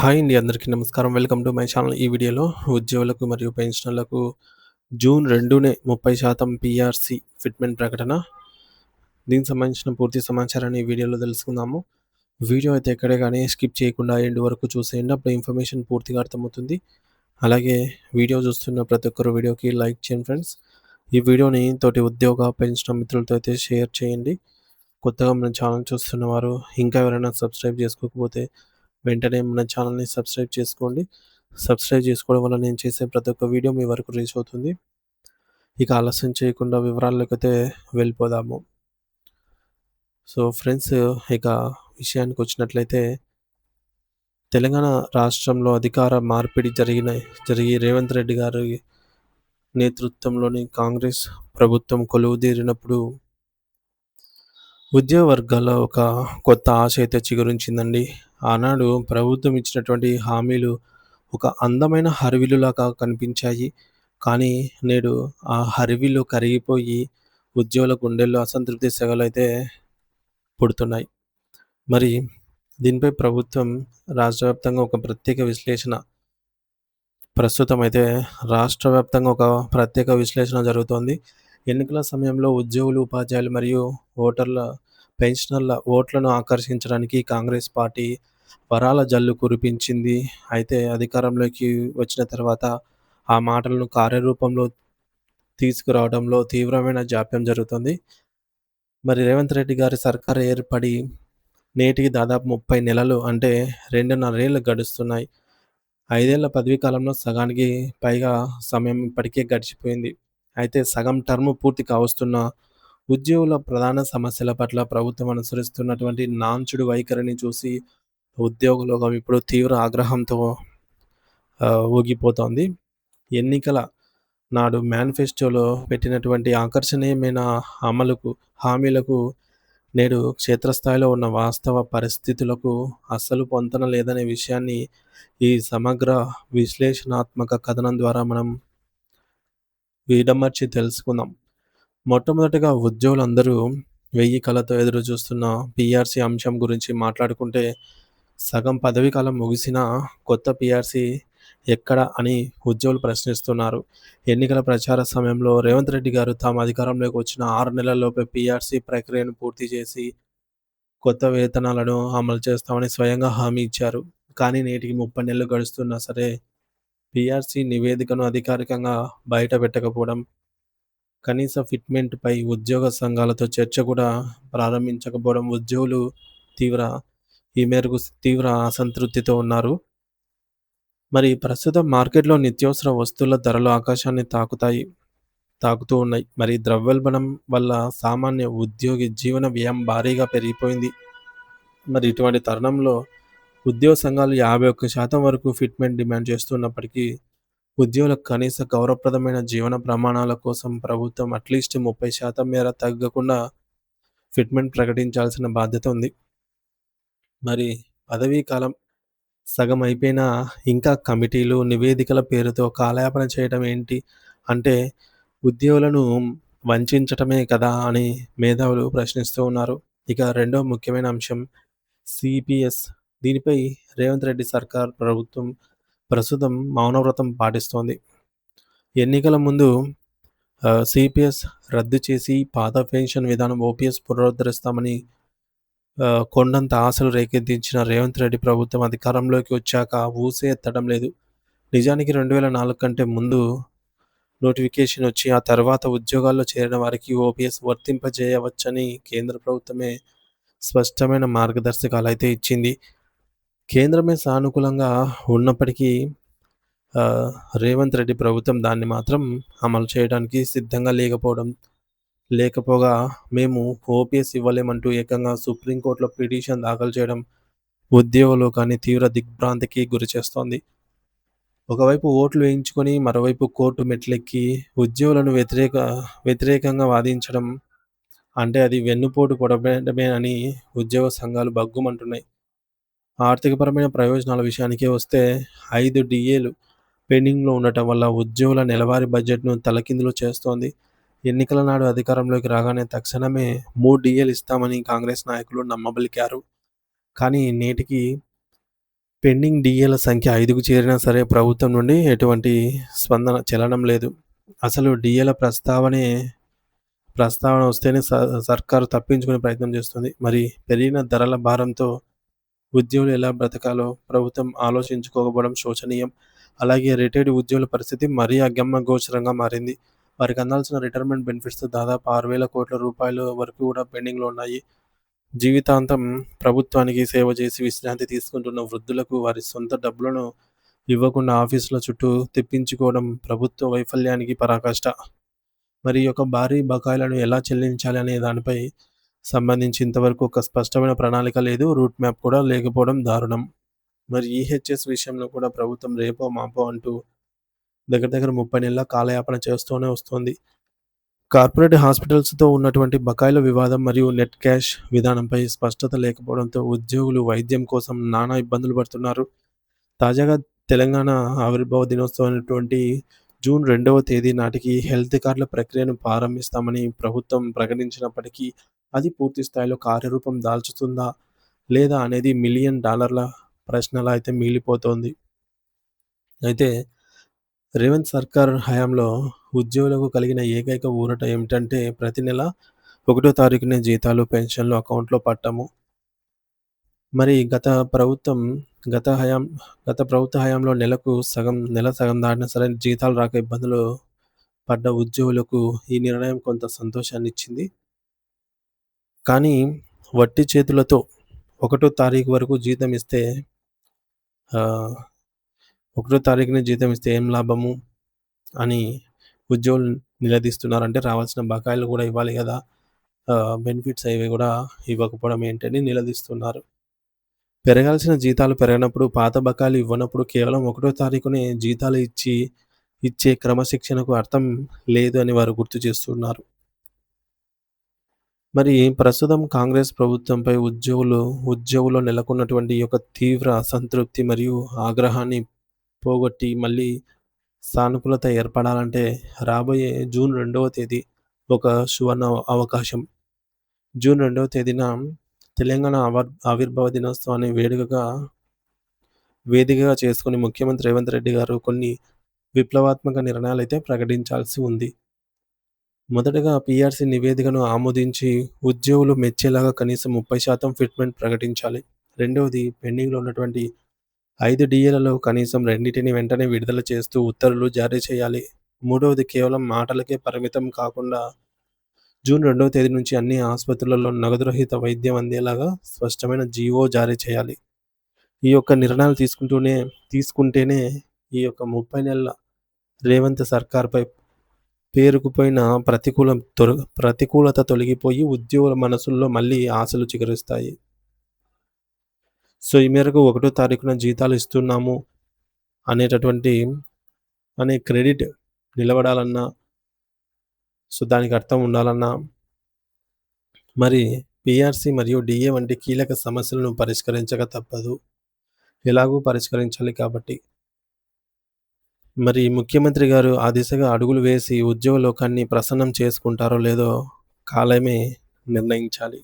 Hi అండి. అందరికీ నమస్కారం. Welcome to my channel. ఈ వీడియోలో ఉద్యోగులకు మరియు పెన్షనర్లకు జూన్ 2నే 30% పీఆర్సీ ఫిట్‌మెంట్ ప్రకటన. దీనికి సంబంధించిన పూర్తి సమాచారాన్ని ఈ వీడియోలో తెలుసుకుందాము. వీడియో అయితే ఎక్కడే గాని స్కిప్ చేయకుండా ఎండ్ వరకు చూసేయండి. అప్పుడు ఇన్ఫర్మేషన్ పూర్తిగా అర్థమవుతుంది. అలాగే వీడియో చూస్తున్న ప్రతి ఒక్కరు వీడియోకి లైక్ చేయండి ఫ్రెండ్స్. ఈ వీడియోని తోటి ఉద్యోగ, పెన్షనర్ మిత్రులతో అయితే షేర్ చేయండి. కొత్తగా మన ఛానల్ చూస్తున్నవారు ఇంకా ఎవరైనా సబ్స్క్రైబ్ చేసుకోకపోతే వెంటనే మన ఛానల్‌ని సబ్స్క్రైబ్ చేసుకోండి. సబ్స్క్రైబ్ చేసుకోవడం వల్ల నేను చేసే ప్రతి ఒక్క వీడియో మీ వరకు రీచ్ అవుతుంది. ఇక ఆలస్యం చేయకుండా వివరాల్లోకైతే వెళ్ళిపోదాము. సో ఫ్రెండ్స్, ఇక విషయానికొచ్చినట్లయితే తెలంగాణ రాష్ట్రంలో అధికార మార్పిడి జరిగి రేవంత్ రెడ్డి గారి నేతృత్వంలోని కాంగ్రెస్ ప్రభుత్వం కొలువుదీరినప్పుడు ఉద్యోగ వర్గాల్లో ఒక కొత్త ఆశ అయితే చిగురించిందండి. ఆనాడు ప్రభుత్వం ఇచ్చినటువంటి హామీలు ఒక అందమైన హరివిల్లులాగా కనిపించాయి. కానీ నేడు ఆ హరివిల్లు కరిగిపోయి ఉద్యోగుల గుండెల్లో అసంతృప్తి సెగలైతే పుడుతున్నాయి. మరి దీనిపై ప్రభుత్వం రాష్ట్ర వ్యాప్తంగా ఒక ప్రత్యేక విశ్లేషణ ప్రస్తుతం అయితే రాష్ట్ర వ్యాప్తంగా ఒక ప్రత్యేక విశ్లేషణ జరుగుతోంది. ఎన్నికల సమయంలో ఉద్యోగులు, ఉపాధ్యాయులు మరియు పెన్షనర్ల ఓట్లను ఆకర్షించడానికి కాంగ్రెస్ పార్టీ వరాల జల్లు కురిపించింది. అయితే అధికారంలోకి వచ్చిన తర్వాత ఆ మాటలను కార్యరూపంలో తీసుకురావడంలో తీవ్రమైన జాప్యం జరుగుతుంది. మరి రేవంత్ రెడ్డి గారి సర్కారు ఏర్పడి నేటికి దాదాపు 30 నెలలు అంటే 2.5 ఏళ్ళు గడుస్తున్నాయి. 5 ఏళ్ల పదవీ కాలంలో సగానికి పైగా సమయం ఇప్పటికే గడిచిపోయింది. అయితే సగం టర్మ్ పూర్తి కావస్తున్న ఉద్యోగుల ప్రధాన సమస్యల పట్ల ప్రభుత్వం అనుసరిస్తున్నటువంటి నాన్చుడు వైఖరిని చూసి ఉద్యోగ లోకం ఇప్పుడు తీవ్ర ఆగ్రహంతో ఊగిపోతోంది. ఎన్నికల నాడు మేనిఫెస్టోలో పెట్టినటువంటి ఆకర్షణీయమైన హామీలకు నేడు క్షేత్రస్థాయిలో ఉన్న వాస్తవ పరిస్థితులకు అస్సలు పొంతన లేదనే విషయాన్ని ఈ సమగ్ర విశ్లేషణాత్మక కథనం ద్వారా మనం విడమర్చి తెలుసుకుందాం. మొట్టమొదటిగా ఉద్యోగులందరూ 1000 కళ్ళతో ఎదురు చూస్తున్న పీఆర్సీ అంశం గురించి మాట్లాడుకుంటే సగం పదవీ కాలం ముగిసినా కొత్త పీఆర్సీ ఎక్కడ అని ఉద్యోగులు ప్రశ్నిస్తున్నారు. ఎన్నికల ప్రచార సమయంలో రేవంత్ రెడ్డి గారు తాము అధికారంలోకి వచ్చిన 6 నెలల్లోపే పీఆర్సీ ప్రక్రియను పూర్తి చేసి కొత్త వేతనాలను అమలు చేస్తామని స్వయంగా హామీ ఇచ్చారు. కానీ నేటికి 30 నెలలు గడుస్తున్నా సరే పీఆర్సీ నివేదికను అధికారికంగా బయట పెట్టకపోవడం, కనీస ఫిట్‌మెంట్‌పై ఉద్యోగ సంఘాలతో చర్చ కూడా ప్రారంభించకపోవడం ఉద్యోగులు తీవ్ర ఈ మేరకు తీవ్ర అసంతృప్తితో ఉన్నారు. మరి ప్రస్తుతం మార్కెట్‌లో నిత్యావసర వస్తువుల ధరలు ఆకాశాన్ని తాకుతూ ఉన్నాయి. మరి ద్రవ్యోల్బణం వల్ల సామాన్య ఉద్యోగి జీవన వ్యయం భారీగా పెరిగిపోయింది. మరి ఇటువంటి తరుణంలో ఉద్యోగ సంఘాలు 51% వరకు ఫిట్‌మెంట్ డిమాండ్ చేస్తున్నప్పటికీ ఉద్యోగులకు కనీస గౌరవప్రదమైన జీవన ప్రమాణాల కోసం ప్రభుత్వం అట్‌లీస్ట్ 30% మేర తగ్గకుండా ఫిట్‌మెంట్ ప్రకటించాల్సిన బాధ్యత ఉంది. మరి పదవీ కాలం సగం అయిపోయినా ఇంకా కమిటీలు, నివేదికల పేరుతో కాలయాపన చేయడం ఏంటి? అంటే ఉద్యోగులను వంచడమే కదా అని మేధావులు ప్రశ్నిస్తూ ఉన్నారు. ఇక రెండో ముఖ్యమైన అంశం సీపీఎస్. దీనిపై రేవంత్ రెడ్డి ప్రభుత్వం ప్రస్తుతం మౌనవ్రతం పాటిస్తోంది. ఎన్నికల ముందు సీపీఎస్ రద్దు చేసి పాత పెన్షన్ విధానం ఓపీఎస్ పునరుద్ధరిస్తామని కొండంత ఆశలు రేకెత్తించిన రేవంత్ రెడ్డి ప్రభుత్వం అధికారంలోకి వచ్చాక ఊసే ఎత్తడం లేదు. నిజానికి 2004 కంటే ముందు నోటిఫికేషన్ వచ్చి ఆ తర్వాత ఉద్యోగాల్లో చేరిన వారికి ఓపీఎస్ వర్తింపజేయవచ్చని కేంద్ర ప్రభుత్వమే స్పష్టమైన మార్గదర్శకాలైతే ఇచ్చింది. కేంద్రమే సానుకూలంగా ఉన్నప్పటికీ రేవంత్ రెడ్డి ప్రభుత్వం దాన్ని మాత్రం అమలు చేయడానికి సిద్ధంగా లేకపోగా మేము ఓపీఎస్ ఇవ్వలేమంటూ ఏకంగా సుప్రీంకోర్టులో పిటిషన్ దాఖలు చేయడం ఉద్యోగ లోకాన్ని తీవ్ర దిగ్భ్రాంతికి గురిచేస్తోంది. ఒకవైపు ఓట్లు వేయించుకొని మరోవైపు కోర్టు మెట్లెక్కి ఉద్యోగులను వ్యతిరేకంగా వాదించడం అంటే అది వెన్నుపోటు పొడవడమే అని ఉద్యోగ సంఘాలు బగ్గుమంటున్నాయి. ఆర్థికపరమైన ప్రయోజనాల విషయానికే వస్తే 5 డిఏలు పెండింగ్‌లో ఉండటం వల్ల ఉద్యోగుల నెలవారీ బడ్జెట్‌ను తలకిందులు చేస్తోంది. ఎన్నికల నాడు అధికారంలోకి రాగానే తక్షణమే 3 డిఏలు ఇస్తామని కాంగ్రెస్ నాయకులు నమ్మబలికారు. కానీ నేటికి పెండింగ్ డీఏల సంఖ్య 5కు చేరినా సరే ప్రభుత్వం నుండి ఎటువంటి స్పందన చలనం లేదు. అసలు డీఏల ప్రస్తావన వస్తేనే సర్కారు తప్పించుకునే ప్రయత్నం చేస్తుంది. మరి పెరిగిన ధరల భారంతో ఉద్యోగులు ఎలా బ్రతకాలో ప్రభుత్వం ఆలోచించుకోకపోవడం శోచనీయం. అలాగే రిటైర్డ్ ఉద్యోగుల పరిస్థితి మరీ అగమ్యగోచరంగా మారింది. వారికి అందాల్సిన రిటైర్మెంట్ బెనిఫిట్స్ దాదాపు 6,000 కోట్ల రూపాయల వరకు కూడా పెండింగ్‌లో ఉన్నాయి. జీవితాంతం ప్రభుత్వానికి సేవ చేసి విశ్రాంతి తీసుకుంటున్న వృద్ధులకు వారి సొంత డబ్బులను ఇవ్వకుండా ఆఫీసుల చుట్టూ తిప్పించుకోవడం ప్రభుత్వ వైఫల్యానికి పరాకాష్ట. మరి ఈ యొక్క భారీ బకాయిలను ఎలా చెల్లించాలి అనే దానిపై సంబంధించి ఇంతవరకు ఒక స్పష్టమైన ప్రణాళిక లేదు. రూట్ మ్యాప్ కూడా లేకపోవడం దారుణం. మరి ఈహెచ్ఎస్ విషయంలో కూడా ప్రభుత్వం రేపో మాపో అంటూ దగ్గర దగ్గర 30 నెలల కాలయాపన చేస్తూనే వస్తోంది. కార్పొరేట్ హాస్పిటల్స్‌తో ఉన్నటువంటి బకాయిల వివాదం మరియు నెట్ క్యాష్ విధానంపై స్పష్టత లేకపోవడంతో ఉద్యోగులు వైద్యం కోసం నానా ఇబ్బందులు పడుతున్నారు. తాజాగా తెలంగాణ ఆవిర్భావ దినోత్సవం అయినటువంటి జూన్ 2వ తేదీ నాటికి హెల్త్ కార్డుల ప్రక్రియను ప్రారంభిస్తామని ప్రభుత్వం ప్రకటించినప్పటికీ అది పూర్తి స్థాయిలో కార్యరూపం దాల్చుతుందా? లేదా? అనేది మిలియన్ డాలర్ల ప్రశ్నలా అయితే మిగిలిపోతోంది. అయితే రేవంత్ సర్కార్ హయాంలో ఉద్యోగులకు కలిగిన ఏకైక ఊరట ఏమిటంటే ప్రతి నెల 1 తారీఖునే జీతాలు, పెన్షన్లు అకౌంట్‌లో పడటము. మరి గత హయాం గత ప్రభుత్వ హయాంలో నెల సగం దాటినా సరే జీతాలు రాక ఇబ్బందులు పడ్డ ఉద్యోగులకు ఈ నిర్ణయం కొంత సంతోషాన్నిచ్చింది. కానీ వట్టి చేతులతో 1 తారీఖు వరకు జీతం ఇస్తే ఆహ్, 1 తారీఖునే జీతం ఇస్తే ఏం లాభము అని ఉద్యోగులు నిలదీస్తున్నారు. అంటే రావాల్సిన బకాయిలు కూడా ఇవ్వాలి గదా! బెనిఫిట్స్ అవి కూడా ఇవ్వకపోవడం ఏంటని నిలదీస్తున్నారు. పెరగాల్సిన జీతాలు పెరగనప్పుడు, పాత బకాయిలు ఇవ్వనప్పుడు కేవలం 1 తారీఖునే జీతాలు ఇచ్చే క్రమశిక్షణకు అర్థం లేదు అని వారు గుర్తు చేస్తున్నారు. మరి ప్రస్తుతం కాంగ్రెస్ ప్రభుత్వంపై ఉద్యోగుల్లో నెలకొన్నటువంటి ఈ యొక్క తీవ్ర అసంతృప్తి మరియు ఆగ్రహాన్ని పోగొట్టి మళ్ళీ సానుకూలత ఏర్పడాలంటే రాబోయే జూన్ 2వ తేదీ ఒక సువర్ణ అవకాశం. జూన్ 2వ తేదీన తెలంగాణ ఆవిర్భావ దినోత్సవాన్ని వేదికగా చేసుకొని ముఖ్యమంత్రి రేవంత్ రెడ్డి గారు కొన్ని విప్లవాత్మక నిర్ణయాలైతే ప్రకటించాల్సి ఉంది. మొదటగా పీఆర్సీ నివేదికను ఆమోదించి ఉద్యోగులు మెచ్చేలాగా కనీసం 30% ఫిట్‌మెంట్ ప్రకటించాలి. రెండవది పెండింగ్‌లో ఉన్నటువంటి 5 డీఏలలో కనీసం రెండిటిని వెంటనే విడుదల చేస్తూ ఉత్తర్వులు జారీ చేయాలి. మూడవది కేవలం మాటలకే పరిమితం కాకుండా జూన్ 2వ తేదీ నుంచి అన్ని ఆసుపత్రులలో నగదు రహిత వైద్యం అందేలాగా స్పష్టమైన జీవో జారీ చేయాలి. ఈ యొక్క నిర్ణయాలు తీసుకుంటేనే ఈ యొక్క 30 నెలల రేవంత్ సర్కార్‌పై పేరుకుపోయిన ప్రతికూలత తొలగిపోయి ఉద్యోగుల మనసుల్లో మళ్ళీ ఆశలు చిగురిస్తాయి. సో, ఈ మేరకు 1 తారీఖున జీతాలు ఇస్తున్నాము అనేటటువంటి క్రెడిట్ నిలబడాలన్నా, సో, దానికి అర్థం ఉండాలన్నా, మరి పీఆర్సీ మరియు డీఏ వంటి కీలక సమస్యలను పరిష్కరించక తప్పదు. ఎలాగూ పరిష్కరించాలి కాబట్టి. మరి ముఖ్యమంత్రి గారు ఆ దిశగా అడుగులు వేసి ఉద్యోగ లోకాన్ని ప్రసన్నం చేసుకుంటారో లేదో కాలమే నిర్ణయించాలి.